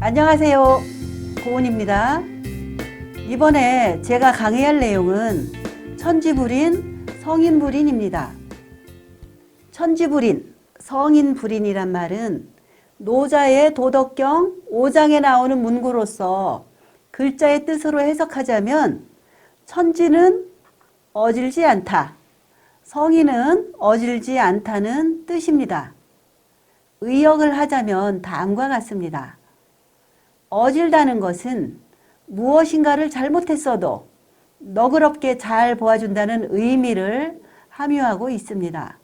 안녕하세요. 고은입니다. 이번에 제가 강의할 내용은 천지불인, 성인불인입니다. 천지불인, 성인불인이란 말은 노자의 도덕경 5장에 나오는 문구로서 글자의 뜻으로 해석하자면 천지는 어질지 않다, 성인은 어질지 않다는 뜻입니다. 의역을 하자면 다음과 같습니다. 어질다는 것은 무엇인가를 잘못했어도 너그럽게 잘 보아준다는 의미를 함유하고 있습니다.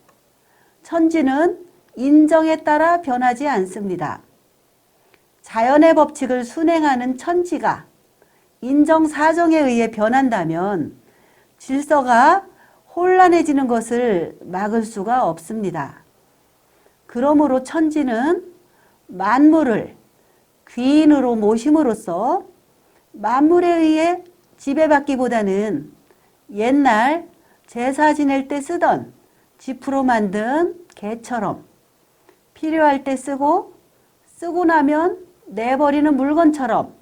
천지는 인정에 따라 변하지 않습니다. 자연의 법칙을 순행하는 천지가 인정사정에 의해 변한다면 질서가 혼란해지는 것을 막을 수가 없습니다. 그러므로 천지는 만물을 귀인으로 모심으로써 만물에 의해 지배받기보다는 옛날 제사 지낼 때 쓰던 지프로 만든 개처럼 필요할 때 쓰고 나면 내버리는 물건처럼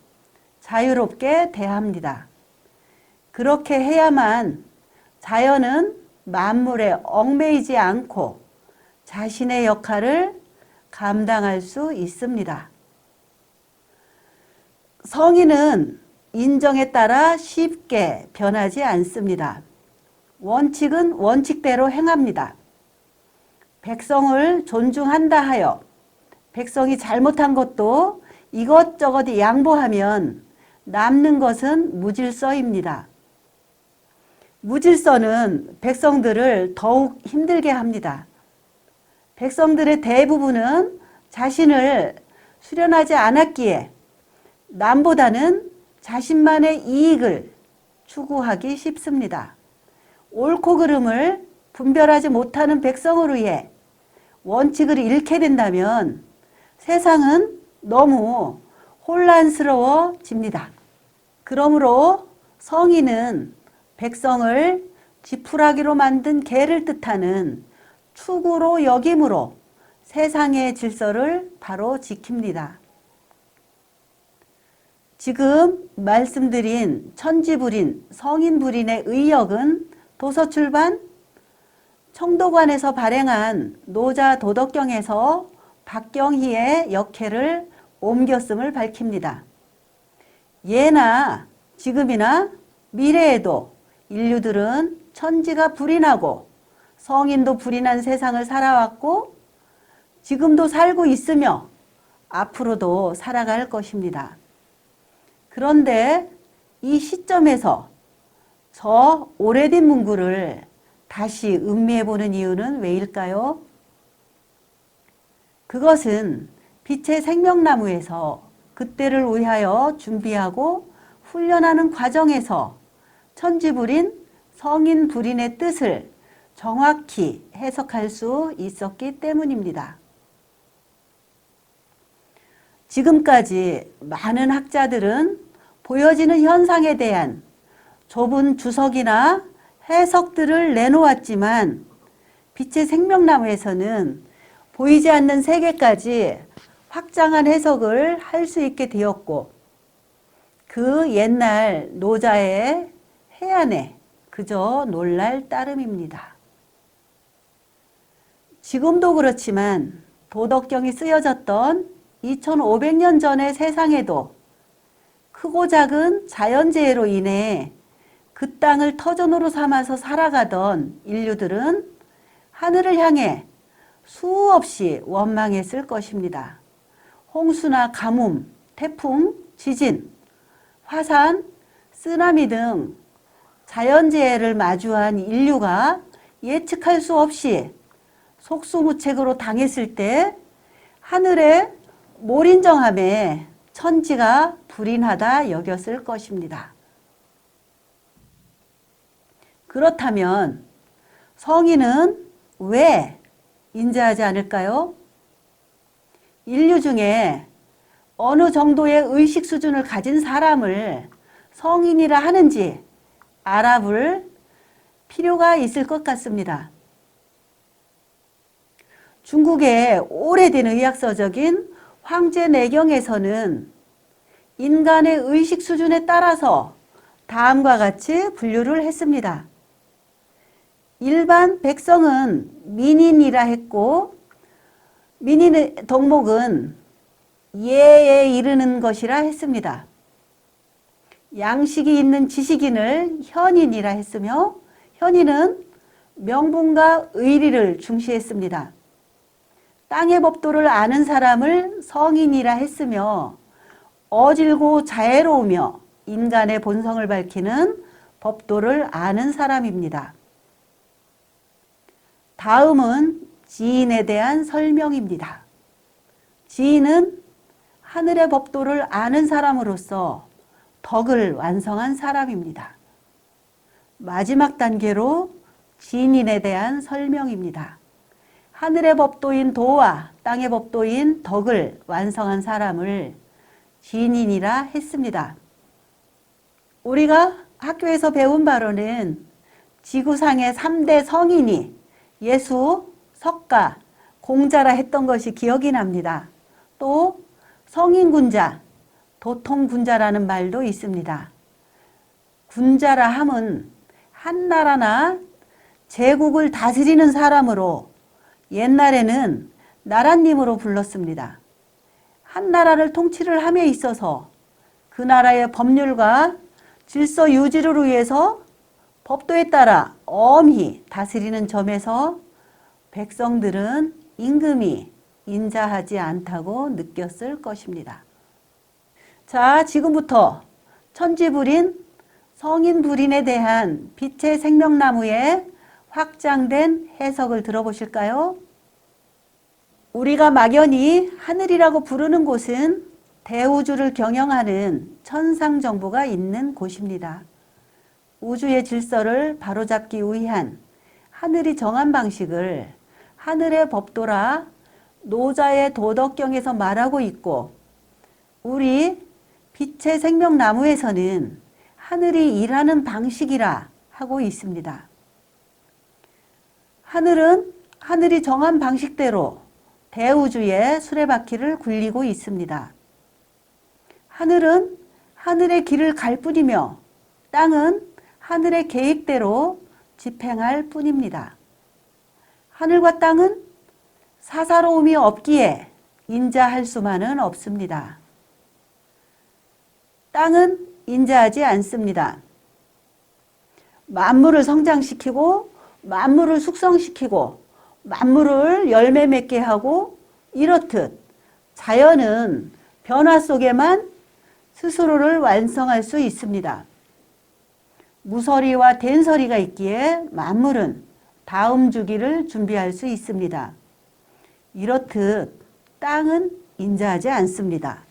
자유롭게 대합니다. 그렇게 해야만 자연은 만물에 얽매이지 않고 자신의 역할을 감당할 수 있습니다. 성인은 인정에 따라 쉽게 변하지 않습니다. 원칙은 원칙대로 행합니다. 백성을 존중한다 하여 백성이 잘못한 것도 이것저것 양보하면 남는 것은 무질서입니다. 무질서는 백성들을 더욱 힘들게 합니다. 백성들의 대부분은 자신을 수련하지 않았기에 남보다는 자신만의 이익을 추구하기 쉽습니다. 옳고 그름을 분별하지 못하는 백성을 위해 원칙을 잃게 된다면 세상은 너무 혼란스러워집니다. 그러므로 성인은 백성을 지푸라기로 만든 개를 뜻하는 축으로 여김으로 세상의 질서를 바로 지킵니다. 지금 말씀드린 천지불인, 성인불인의 의역은 도서출판 청도관에서 발행한 노자 도덕경에서 박경희의 역해를 옮겼음을 밝힙니다. 예나 지금이나 미래에도 인류들은 천지가 불인하고 성인도 불인한 세상을 살아왔고 지금도 살고 있으며 앞으로도 살아갈 것입니다. 그런데 이 시점에서 저 오래된 문구를 다시 음미해보는 이유는 왜일까요? 그것은 빛의 생명나무에서 그때를 위하여 준비하고 훈련하는 과정에서 천지불인, 성인불인의 뜻을 정확히 해석할 수 있었기 때문입니다. 지금까지 많은 학자들은 보여지는 현상에 대한 좁은 주석이나 해석들을 내놓았지만 빛의 생명나무에서는 보이지 않는 세계까지 확장한 해석을 할 수 있게 되었고 그 옛날 노자의 해안에 그저 놀랄 따름입니다. 지금도 그렇지만 도덕경이 쓰여졌던 2500년 전의 세상에도 크고 작은 자연재해로 인해 그 땅을 터전으로 삼아서 살아가던 인류들은 하늘을 향해 수없이 원망했을 것입니다. 홍수나 가뭄, 태풍, 지진, 화산, 쓰나미 등 자연재해를 마주한 인류가 예측할 수 없이 속수무책으로 당했을 때 하늘의 몰인정함에 천지가 불인하다 여겼을 것입니다. 그렇다면 성인은 왜 인자하지 않을까요? 인류 중에 어느 정도의 의식 수준을 가진 사람을 성인이라 하는지 알아볼 필요가 있을 것 같습니다. 중국의 오래된 의학서적인 황제내경에서는 인간의 의식 수준에 따라서 다음과 같이 분류를 했습니다. 일반 백성은 민인이라 했고, 민인의 덕목은 예에 이르는 것이라 했습니다. 양식이 있는 지식인을 현인이라 했으며, 현인은 명분과 의리를 중시했습니다. 땅의 법도를 아는 사람을 성인이라 했으며, 어질고 자애로우며 인간의 본성을 밝히는 법도를 아는 사람입니다. 다음은 지인에 대한 설명입니다. 지인은 하늘의 법도를 아는 사람으로서 덕을 완성한 사람입니다. 마지막 단계로 지인에 대한 설명입니다. 하늘의 법도인 도와 땅의 법도인 덕을 완성한 사람을 지인이라 했습니다. 우리가 학교에서 배운 바로는 지구상의 3대 성인이 예수, 석가, 공자라 했던 것이 기억이 납니다. 또 성인군자, 도통군자라는 말도 있습니다. 군자라 함은 한 나라나 제국을 다스리는 사람으로 옛날에는 나라님으로 불렀습니다. 한 나라를 통치를 함에 있어서 그 나라의 법률과 질서 유지를 위해서 법도에 따라 엄히 다스리는 점에서 백성들은 임금이 인자하지 않다고 느꼈을 것입니다. 자, 지금부터 천지불인, 성인불인에 대한 빛의 생명나무의 확장된 해석을 들어보실까요? 우리가 막연히 하늘이라고 부르는 곳은 대우주를 경영하는 천상정부가 있는 곳입니다. 우주의 질서를 바로잡기 위한 하늘이 정한 방식을 하늘의 법도라 노자의 도덕경에서 말하고 있고, 우리 빛의 생명나무에서는 하늘이 일하는 방식이라 하고 있습니다. 하늘은 하늘이 정한 방식대로 대우주의 수레바퀴를 굴리고 있습니다. 하늘은 하늘의 길을 갈 뿐이며 땅은 하늘의 계획대로 집행할 뿐입니다. 하늘과 땅은 사사로움이 없기에 인자할 수만은 없습니다. 땅은 인자하지 않습니다. 만물을 성장시키고 만물을 숙성시키고 만물을 열매 맺게 하고 이렇듯 자연은 변화 속에만 스스로를 완성할 수 있습니다. 무서리와 된서리가 있기에 만물은 다음 주기를 준비할 수 있습니다. 이렇듯 땅은 인자하지 않습니다.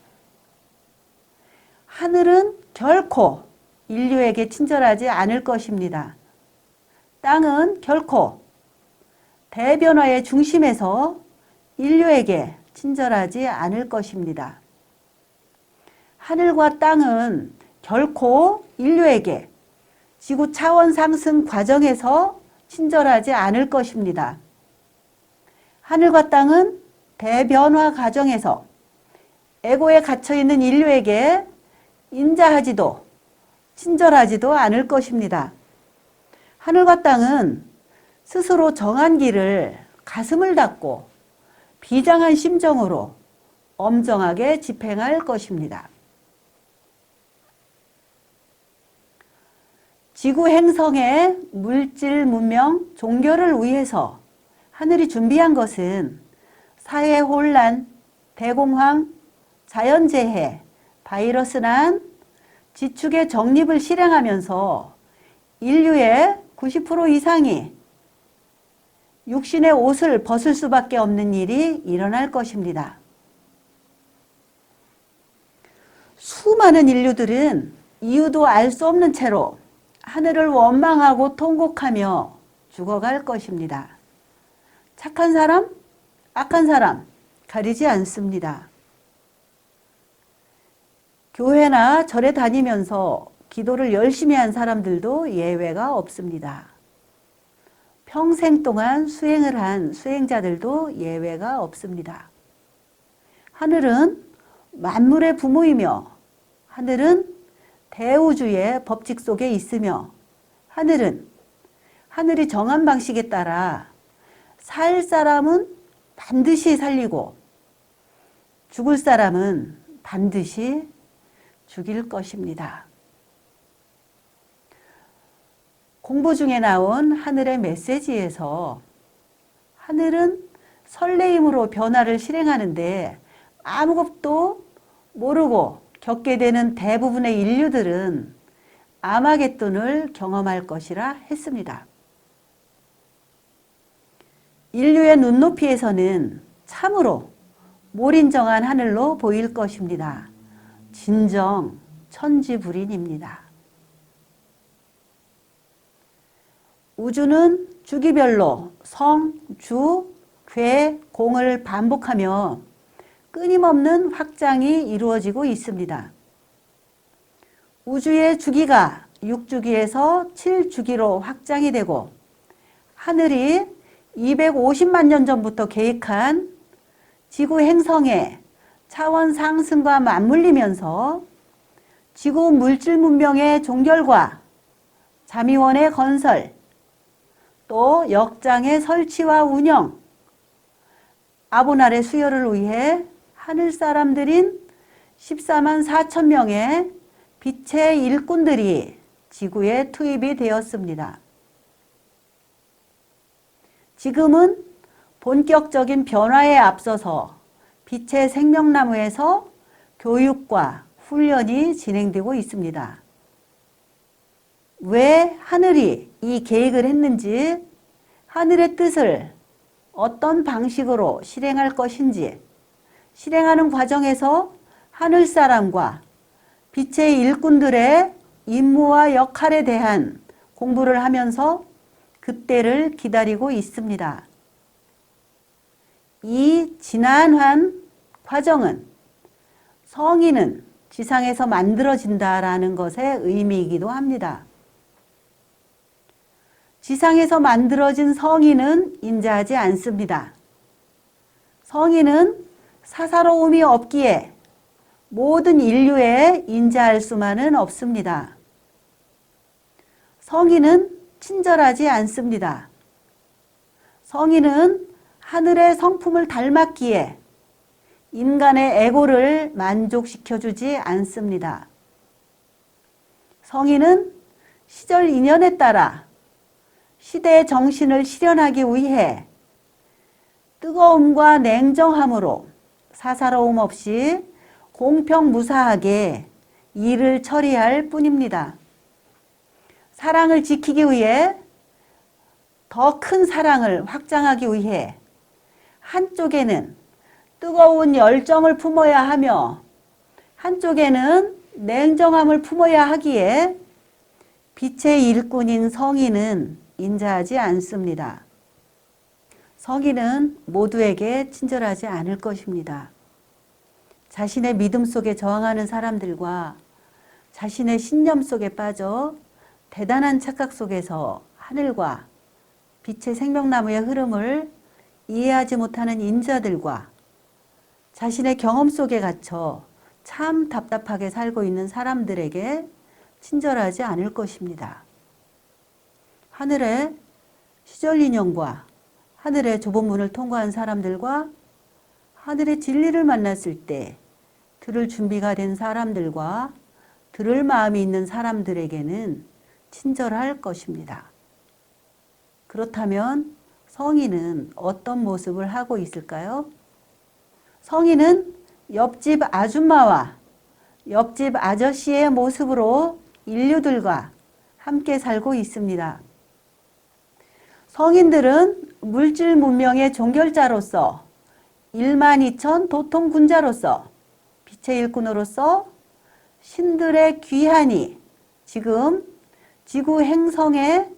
하늘은 결코 인류에게 친절하지 않을 것입니다. 땅은 결코 대변화의 중심에서 인류에게 친절하지 않을 것입니다. 하늘과 땅은 결코 인류에게 지구 차원 상승 과정에서 친절하지 않을 것입니다. 하늘과 땅은 대변화 과정에서 에고에 갇혀있는 인류에게 인자하지도 친절하지도 않을 것입니다. 하늘과 땅은 스스로 정한 길을 가슴을 닫고 비장한 심정으로 엄정하게 집행할 것입니다. 지구 행성의 물질, 문명, 종교를 위해서 하늘이 준비한 것은 사회 혼란, 대공황, 자연재해, 바이러스난, 지축의 정립을 실행하면서 인류의 90% 이상이 육신의 옷을 벗을 수밖에 없는 일이 일어날 것입니다. 수많은 인류들은 이유도 알 수 없는 채로 하늘을 원망하고 통곡하며 죽어갈 것입니다. 착한 사람, 악한 사람 가리지 않습니다. 교회나 절에 다니면서 기도를 열심히 한 사람들도 예외가 없습니다. 평생 동안 수행을 한 수행자들도 예외가 없습니다. 하늘은 만물의 부모이며 하늘은 대우주의 법칙 속에 있으며 하늘이 정한 방식에 따라 살 사람은 반드시 살리고 죽을 사람은 반드시 죽일 것입니다. 공부 중에 나온 하늘의 메시지에서 하늘은 설레임으로 변화를 실행하는데 아무것도 모르고 겪게 되는 대부분의 인류들은 아마겟돈을 경험할 것이라 했습니다. 인류의 눈높이에서는 참으로 몰인정한 하늘로 보일 것입니다. 진정 천지불인입니다. 우주는 주기별로 성, 주, 괴, 공을 반복하며 끊임없는 확장이 이루어지고 있습니다. 우주의 주기가 6주기에서 7주기로 확장이 되고 하늘이 250만 년 전부터 계획한 지구 행성의 차원 상승과 맞물리면서 지구 물질 문명의 종결과 자미원의 건설, 또 역장의 설치와 운영, 아보날의 수혈을 위해 하늘 사람들인 14만 4천 명의 빛의 일꾼들이 지구에 투입이 되었습니다. 지금은 본격적인 변화에 앞서서 빛의 생명나무에서 교육과 훈련이 진행되고 있습니다. 왜 하늘이 이 계획을 했는지, 하늘의 뜻을 어떤 방식으로 실행할 것인지, 실행하는 과정에서 하늘 사람과 빛의 일꾼들의 임무와 역할에 대한 공부를 하면서 그때를 기다리고 있습니다. 이 지난한 과정은 성인은 지상에서 만들어진다라는 것의 의미이기도 합니다. 지상에서 만들어진 성인은 인자하지 않습니다. 성인은 사사로움이 없기에 모든 인류에 인자할 수만은 없습니다. 성인은 친절하지 않습니다. 성인은 하늘의 성품을 닮았기에 인간의 에고를 만족시켜주지 않습니다. 성인은 시절 인연에 따라 시대의 정신을 실현하기 위해 뜨거움과 냉정함으로 사사로움 없이 공평무사하게 일을 처리할 뿐입니다. 사랑을 지키기 위해, 더 큰 사랑을 확장하기 위해 한쪽에는 뜨거운 열정을 품어야 하며 한쪽에는 냉정함을 품어야 하기에 빛의 일꾼인 성인은 인자하지 않습니다. 성인은 모두에게 친절하지 않을 것입니다. 자신의 믿음 속에 저항하는 사람들과 자신의 신념 속에 빠져 대단한 착각 속에서 하늘과 빛의 생명나무의 흐름을 이해하지 못하는 인자들과 자신의 경험 속에 갇혀 참 답답하게 살고 있는 사람들에게 친절하지 않을 것입니다. 하늘의 시절 인연과 하늘의 좁은 문을 통과한 사람들과 하늘의 진리를 만났을 때 들을 준비가 된 사람들과 들을 마음이 있는 사람들에게는 친절할 것입니다. 그렇다면 성인은 어떤 모습을 하고 있을까요? 성인은 옆집 아줌마와 옆집 아저씨의 모습으로 인류들과 함께 살고 있습니다. 성인들은 물질 문명의 종결자로서 12,000 도통군자로서 빛의 일꾼으로서 신들의 귀한이 지금 지구 행성의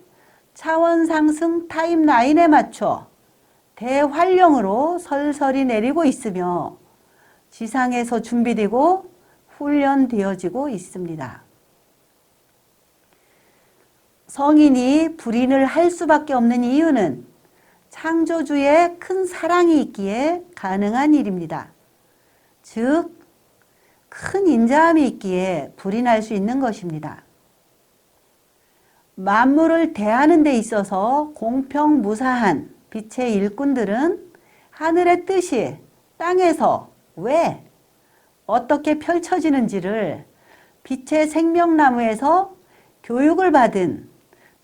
차원 상승 타임라인에 맞춰 대활령으로 설설이 내리고 있으며 지상에서 준비되고 훈련되어지고 있습니다. 성인이 불인을 할 수밖에 없는 이유는 창조주의 큰 사랑이 있기에 가능한 일입니다. 즉, 큰 인자함이 있기에 불이 날 수 있는 것입니다. 만물을 대하는 데 있어서 공평무사한 빛의 일꾼들은 하늘의 뜻이 땅에서 왜 어떻게 펼쳐지는지를 빛의 생명나무에서 교육을 받은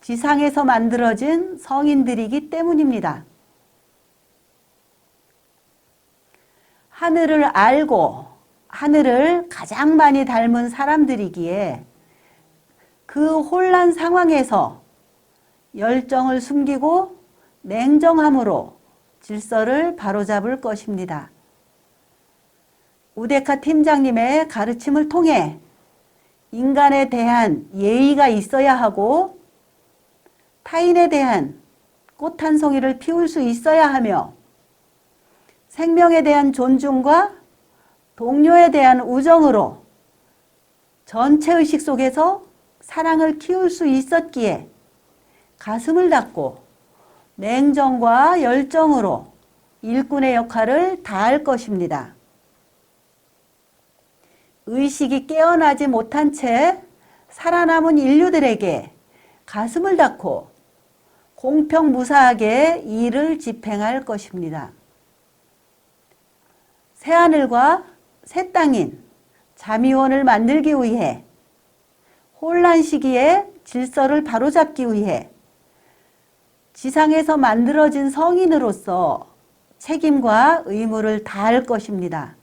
지상에서 만들어진 성인들이기 때문입니다. 하늘을 알고 하늘을 가장 많이 닮은 사람들이기에 그 혼란 상황에서 열정을 숨기고 냉정함으로 질서를 바로잡을 것입니다. 우데카 팀장님의 가르침을 통해 인간에 대한 예의가 있어야 하고 타인에 대한 꽃 한 송이를 피울 수 있어야 하며 생명에 대한 존중과 동료에 대한 우정으로 전체의식 속에서 사랑을 키울 수 있었기에 가슴을 닫고 냉정과 열정으로 일꾼의 역할을 다할 것입니다. 의식이 깨어나지 못한 채 살아남은 인류들에게 가슴을 닫고 공평무사하게 일을 집행할 것입니다. 새하늘과 새 땅인 자미원을 만들기 위해 혼란 시기에 질서를 바로잡기 위해 지상에서 만들어진 성인으로서 책임과 의무를 다할 것입니다.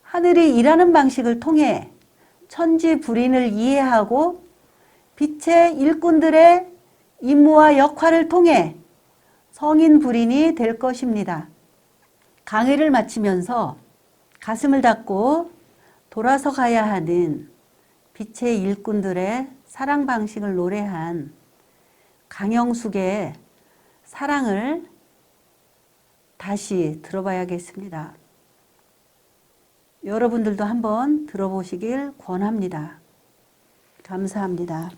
하늘이 일하는 방식을 통해 천지불인을 이해하고 빛의 일꾼들의 임무와 역할을 통해 성인불인이 될 것입니다. 강의를 마치면서 가슴을 닫고 돌아서 가야 하는 빛의 일꾼들의 사랑 방식을 노래한 강영숙의 사랑을 다시 들어봐야겠습니다. 여러분들도 한번 들어보시길 권합니다. 감사합니다.